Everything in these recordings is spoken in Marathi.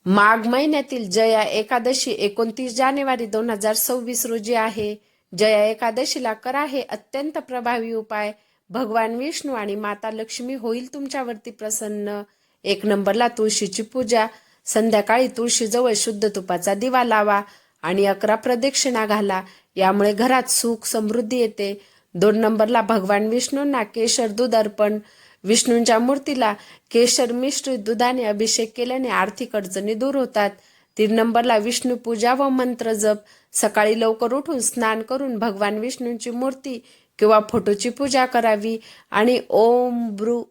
माघ महिन्यातील जया एकादशी 29 जानेवारी 2026 रोजी आहे. जया एकादशीला करा हे अत्यंत प्रभावी उपाय. भगवान विष्णू आणि माता लक्ष्मी होईल तुमच्यावरती प्रसन्न. 1 नंबरला तुळशीची पूजा. संध्याकाळी तुळशीजवळ शुद्ध तुपाचा दिवा लावा आणि 11 प्रदक्षिणा घाला. यामुळे घरात सुख समृद्धी येते. 2 नंबरला भगवान विष्णूंना केशर दूध अर्पण. विष्णूंच्या मूर्तीला केशर मिश्रित दुधाने अभिषेक केल्याने आर्थिक अडचणी दूर होतात. 3 नंबरला विष्णू पूजा व मंत्र जप. सकाळी लवकर उठून स्नान करून भगवान विष्णूंची मूर्ती किंवा फोटोची पूजा करावी आणि ओम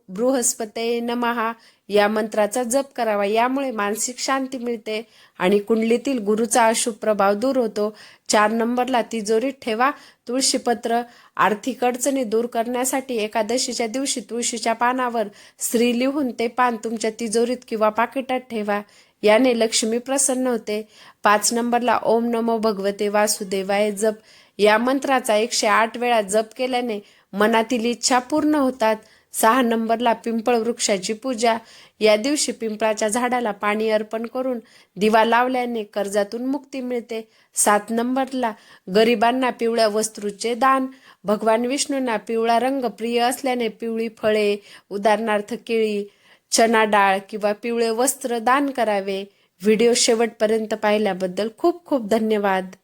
बृहस्पते नमः या मंत्राचा जप करावा. यामुळे मानसिक शांती मिळते आणि कुंडलीतील गुरुचा अशुभ प्रभाव दूर होतो. 4 नंबरला तिजोरीत ठेवा तुळशीपत्र. आर्थिक अडचणी दूर करण्यासाठी एकादशीच्या दिवशी तुळशीच्या पानावर श्री लिहून ते पान तुमच्या तिजोरीत किंवा पाकिटात ठेवा. याने लक्ष्मी प्रसन्न होते. 5 नंबरला ओम नमो भगवते वासुदेवाय जप. या मंत्राचा 108 वेळा जप केल्याने मनातील इच्छा पूर्ण होतात. 6 नंबरला पिंपळ वृक्षाची पूजा. या दिवशी पिंपळाच्या झाडाला पाणी अर्पण करून दिवा लावल्याने कर्जातून मुक्ती मिळते. 7 नंबरला गरिबांना पिवळ्या वस्त्रूचे दान. भगवान विष्णूंना पिवळा रंग प्रिय असल्याने पिवळी फळे उदाहरणार्थ केळी, चना डाळ किंवा पिवळे वस्त्र दान करावे. व्हिडिओ शेवटपर्यंत पाहिल्याबद्दल खूप खूप धन्यवाद.